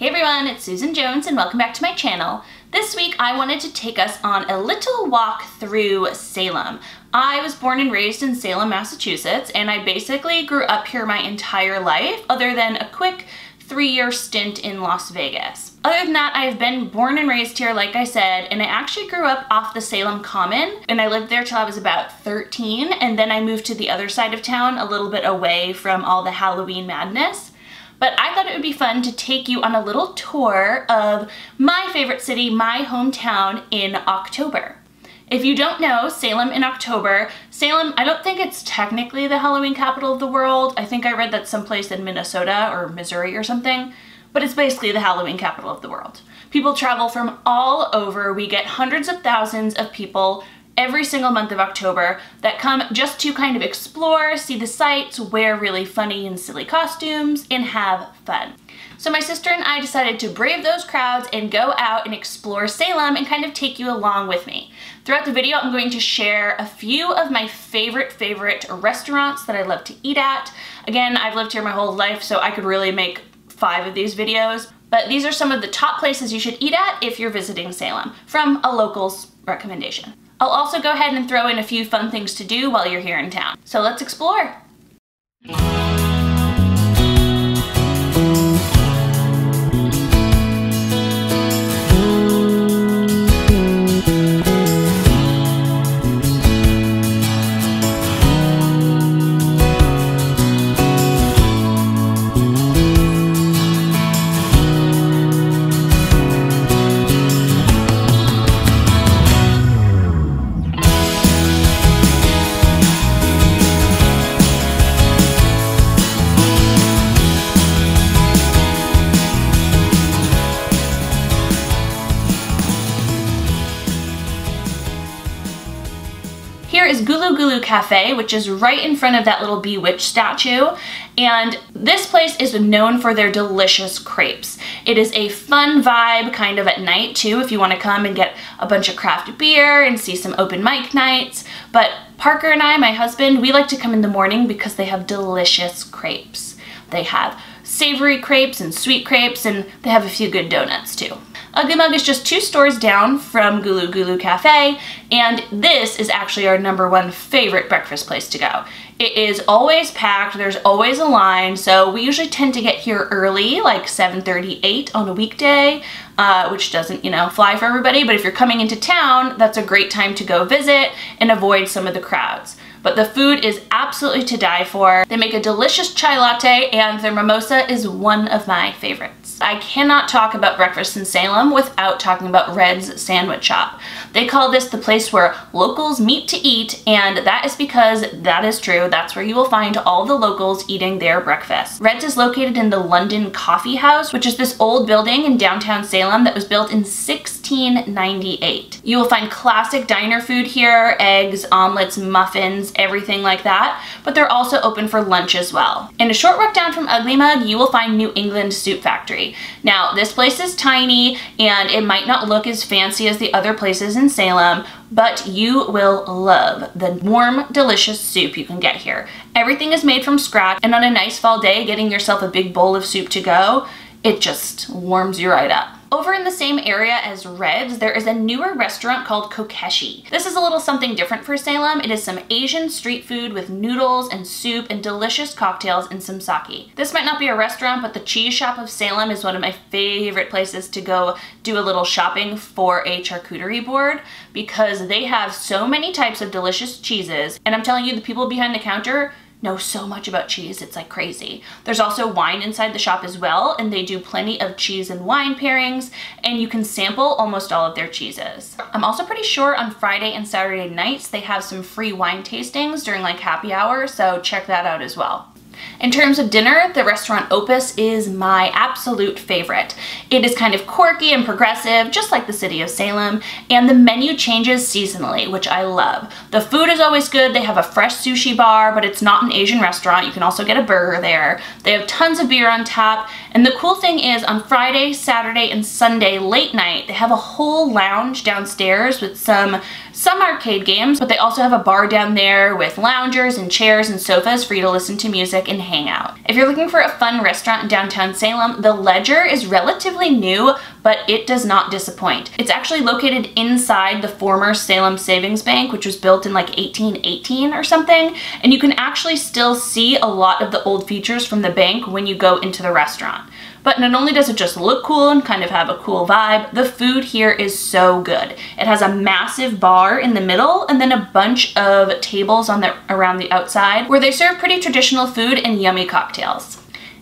Hey everyone, it's Susan Jones and welcome back to my channel. This week I wanted to take us on a little walk through Salem. I was born and raised in Salem, Massachusetts, and I basically grew up here my entire life other than a quick 3-year stint in Las Vegas. Other than that, I have been born and raised here, like I said, and I actually grew up off the Salem Common, and I lived there till I was about 13, and then I moved to the other side of town, a little bit away from all the Halloween madness. But I thought it would be fun to take you on a little tour of my favorite city, my hometown, in October. If you don't know, Salem in October, Salem, I don't think it's technically the Halloween capital of the world. I think I read that someplace in Minnesota or Missouri or something, but it's basically the Halloween capital of the world. People travel from all over. We get hundreds of thousands of people every single month of October that come just to kind of explore, see the sights, wear really funny and silly costumes, and have fun. So my sister and I decided to brave those crowds and go out and explore Salem and kind of take you along with me. Throughout the video, I'm going to share a few of my favorite restaurants that I love to eat at. Again, I've lived here my whole life, so I could really make 5 of these videos, but these are some of the top places you should eat at if you're visiting Salem, from a local's recommendation. I'll also go ahead and throw in a few fun things to do while you're here in town. So let's explore. Here is Gulu Cafe, which is right in front of that little Bewitched statue, and this place is known for their delicious crepes. It is a fun vibe kind of at night too if you want to come and get a bunch of craft beer and see some open mic nights, but Parker and I, my husband, we like to come in the morning because they have delicious crepes. They have savory crepes and sweet crepes, and they have a few good donuts too. Ugly Mug is just 2 stores down from Gulu Cafe, and this is actually our #1 favorite breakfast place to go. It is always packed, there's always a line, so we usually tend to get here early, like 7:30, 8 on a weekday, which doesn't, fly for everybody, but if you're coming into town, that's a great time to go visit and avoid some of the crowds. But the food is absolutely to die for. They make a delicious chai latte, and their mimosa is one of my favorites. I cannot talk about breakfast in Salem without talking about Red's Sandwich Shop. They call this the place where locals meet to eat, and that is because that is true. That's where you will find all the locals eating their breakfast. Red's is located in the London Coffee House, which is this old building in downtown Salem that was built in 1698. You will find classic diner food here, eggs, omelets, muffins, everything like that, but they're also open for lunch as well. In a short walk down from Ugly Mug, you will find New England Soup Factory. Now, this place is tiny, and it might not look as fancy as the other places in Salem, but you will love the warm, delicious soup you can get here. Everything is made from scratch, and on a nice fall day, getting yourself a big bowl of soup to go, it just warms you right up. Over in the same area as Red's, there is a newer restaurant called Kokeshi. This is a little something different for Salem. It is some Asian street food with noodles and soup and delicious cocktails and some sake. This might not be a restaurant, but the Cheese Shop of Salem is one of my favorite places to go do a little shopping for a charcuterie board because they have so many types of delicious cheeses, and I'm telling you, the people behind the counter know so much about cheese, it's like crazy. There's also wine inside the shop as well, and they do plenty of cheese and wine pairings, and you can sample almost all of their cheeses. I'm also pretty sure on Friday and Saturday nights they have some free wine tastings during like happy hour, so check that out as well. In terms of dinner, the restaurant Opus is my absolute favorite. It is kind of quirky and progressive, just like the city of Salem, and the menu changes seasonally, which I love. The food is always good. They have a fresh sushi bar, but it's not an Asian restaurant. You can also get a burger there. They have tons of beer on tap, and the cool thing is on Friday, Saturday, and Sunday late night, they have a whole lounge downstairs with some some arcade games, but they also have a bar down there with loungers and chairs and sofas for you to listen to music and hang out. If you're looking for a fun restaurant in downtown Salem, the Ledger is relatively new, but it does not disappoint. It's actually located inside the former Salem Savings Bank, which was built in like 1818 or something, and you can actually still see a lot of the old features from the bank when you go into the restaurant. But not only does it just look cool and kind of have a cool vibe, the food here is so good. It has a massive bar in the middle and then a bunch of tables around the outside where they serve pretty traditional food and yummy cocktails.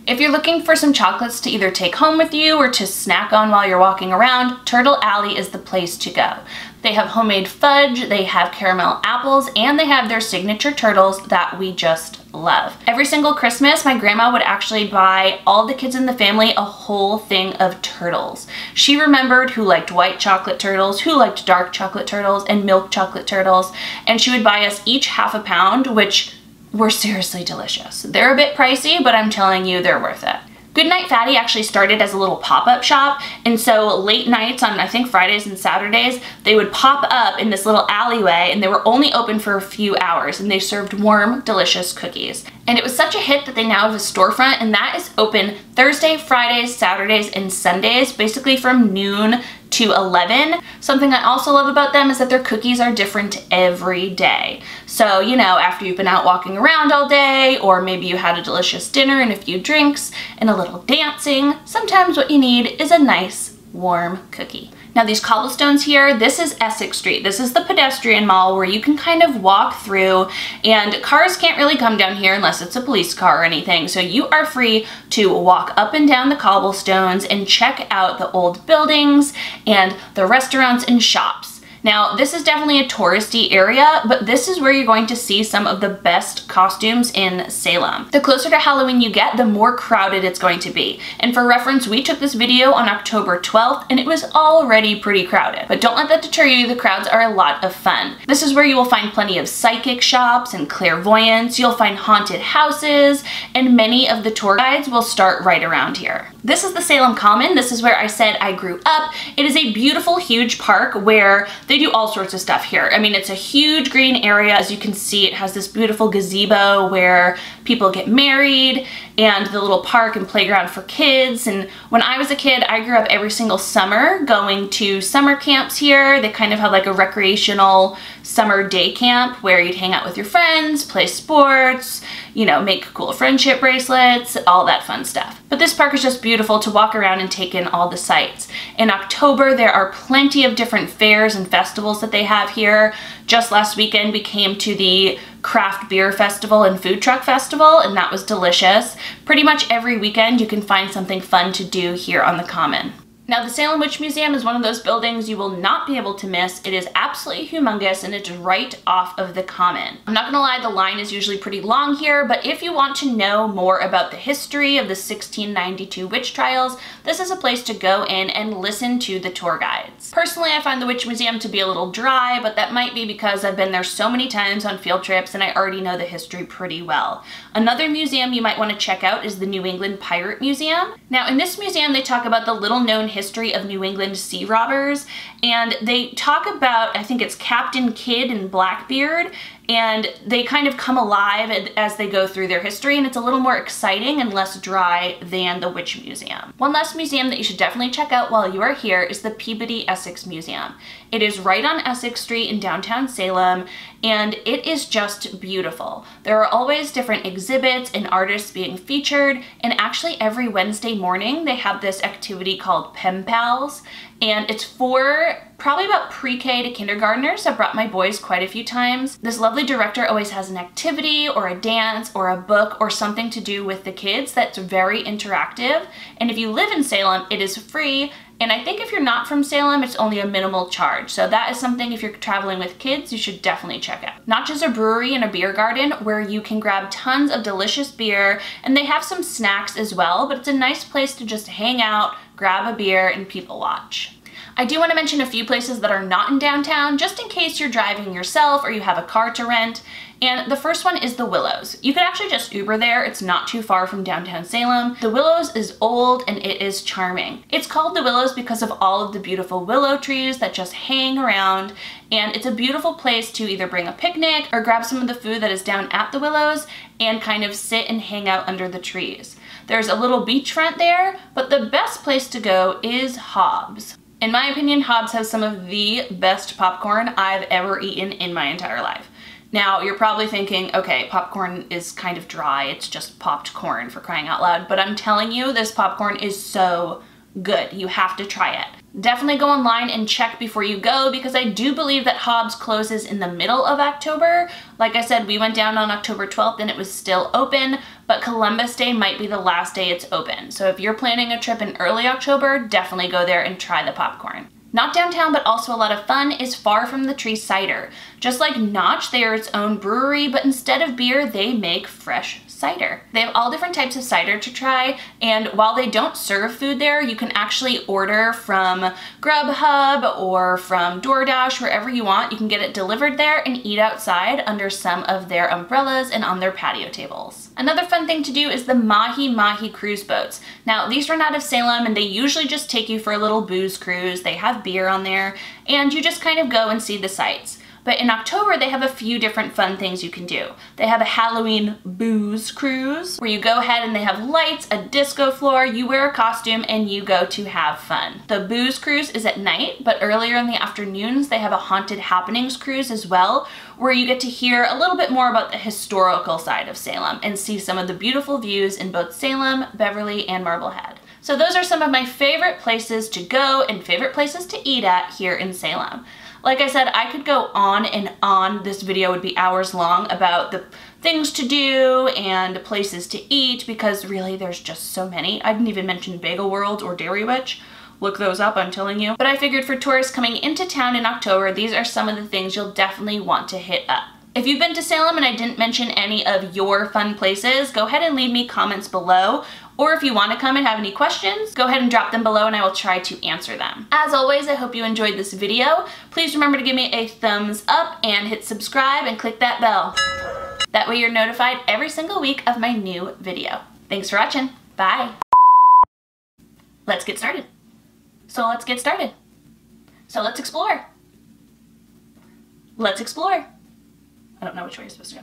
If you're looking for some chocolates to either take home with you or to snack on while you're walking around, Turtle Alley is the place to go. They have homemade fudge, they have caramel apples, and they have their signature turtles that we just love. Every single Christmas, my grandma would actually buy all the kids in the family a whole thing of turtles. She remembered who liked white chocolate turtles, who liked dark chocolate turtles, and milk chocolate turtles, and she would buy us each half a pound, which were seriously delicious. They're a bit pricey, but I'm telling you, they're worth it. Goodnight Fatty actually started as a little pop-up shop, and so late nights on I think Fridays and Saturdays, they would pop up in this little alleyway, and they were only open for a few hours, and they served warm, delicious cookies. And it was such a hit that they now have a storefront, and that is open Thursday, Fridays, Saturdays, and Sundays, basically from noon to 11. Something I also love about them is that their cookies are different every day. So, you know, after you've been out walking around all day, or maybe you had a delicious dinner and a few drinks and a little dancing, sometimes what you need is a nice warm cookie. Now these cobblestones here, this is Essex Street. This is the Pedestrian mall where you can kind of walk through, and cars can't really come down here unless it's a police car or anything. So you are free to walk up and down the cobblestones and check out the old buildings and the restaurants and shops. Now, this is definitely a touristy area, but this is where you're going to see some of the best costumes in Salem. The closer to Halloween you get, the more crowded it's going to be. And for reference, we took this video on October 12th, and it was already pretty crowded. But don't let that deter you, the crowds are a lot of fun. This is where you will find plenty of psychic shops and clairvoyance, you'll find haunted houses, and many of the tour guides will start right around here. This is the Salem Common. This is where I said I grew up. It is a beautiful, huge park where they do all sorts of stuff here. I mean, it's a huge green area. As you can see, it has this beautiful gazebo where people get married, and the little park and playground for kids. And when I was a kid, I grew up every single summer going to summer camps here. They kind of had like a recreational summer day camp where you'd hang out with your friends, play sports, you know, make cool friendship bracelets, all that fun stuff. But this park is just beautiful to walk around and take in all the sights. In October, there are plenty of different fairs and festivals that they have here. Just last weekend, we came to the Craft Beer Festival and Food Truck Festival, and that was delicious. Pretty much every weekend, you can find something fun to do here on the Common. Now, the Salem Witch Museum is one of those buildings you will not be able to miss. It is absolutely humongous, and it's right off of the Common. I'm not gonna lie, the line is usually pretty long here, but if you want to know more about the history of the 1692 witch trials, this is a place to go in and listen to the tour guides. Personally, I find the Witch Museum to be a little dry, but that might be because I've been there so many times on field trips and I already know the history pretty well. Another museum you might want to check out is the New England Pirate Museum. Now, in this museum, they talk about the little-known history of New England sea robbers, and they talk about, I think it's Captain Kidd and Blackbeard, and they kind of come alive as they go through their history, and it's a little more exciting and less dry than the Witch Museum. One last museum that you should definitely check out while you are here is the Peabody Essex Museum. It is right on Essex Street in downtown Salem, and it is just beautiful. There are always different exhibits and artists being featured, and actually every Wednesday morning they have this activity called Pen Pals, and it's for probably about pre-K to kindergartners. I've brought my boys quite a few times. This lovely director always has an activity or a dance or a book or something to do with the kids that's very interactive. And if you live in Salem, it is free. And I think if you're not from Salem, it's only a minimal charge. So that is something, if you're traveling with kids, you should definitely check out. Notch is a brewery and a beer garden where you can grab tons of delicious beer, and they have some snacks as well, but it's a nice place to just hang out, grab a beer, and people watch. I do want to mention a few places that are not in downtown, just in case you're driving yourself or you have a car to rent. And the first one is the Willows. You could actually just Uber there. It's not too far from downtown Salem. The Willows is old and it is charming. It's called the Willows because of all of the beautiful willow trees that just hang around, and it's a beautiful place to either bring a picnic or grab some of the food that is down at the Willows and kind of sit and hang out under the trees. There's a little beachfront there, but the best place to go is Hobbs. In my opinion, Hobbs has some of the best popcorn I've ever eaten in my entire life. Now, you're probably thinking, okay, popcorn is kind of dry, it's just popped corn, for crying out loud, but I'm telling you, this popcorn is so good. You have to try it. Definitely go online and check before you go, because I do believe that Hobbs closes in the middle of October. Like I said, we went down on October 12th and it was still open, but Columbus Day might be the last day it's open. So if you're planning a trip in early October, definitely go there and try the popcorn. Not downtown, but also a lot of fun, is Far From the Tree cider. Just like Notch, they are its own brewery, but instead of beer, they make fresh cider. They have all different types of cider to try, and while they don't serve food there, you can actually order from Grubhub or from DoorDash, wherever you want. You can get it delivered there and eat outside under some of their umbrellas and on their patio tables. Another fun thing to do is the Mahi cruise boats. Now, these run out of Salem and they usually just take you for a little booze cruise. They have beer on there and you just kind of go and see the sights. But in October, they have a few different fun things you can do. They have a Halloween booze cruise where you go ahead and they have lights, a disco floor, you wear a costume, and you go to have fun. The booze cruise is at night, but earlier in the afternoons, they have a haunted happenings cruise as well, where you get to hear a little bit more about the historical side of Salem and see some of the beautiful views in both Salem, Beverly, and Marblehead. So those are some of my favorite places to go and favorite places to eat at here in Salem. Like I said, I could go on and on. This video would be hours long about the things to do and places to eat, because really there's just so many. I didn't even mention Bagel World or Dairy Witch. Look those up, I'm telling you. But I figured for tourists coming into town in October, these are some of the things you'll definitely want to hit up. If you've been to Salem and I didn't mention any of your fun places, go ahead and leave me comments below. Or if you want to come and have any questions, go ahead and drop them below and I will try to answer them. As always, I hope you enjoyed this video. Please remember to give me a thumbs up and hit subscribe and click that bell. That way you're notified every single week of my new video. Thanks for watching. Bye. Let's get started. So let's get started. So let's explore. Let's explore. I don't know which way you're supposed to go.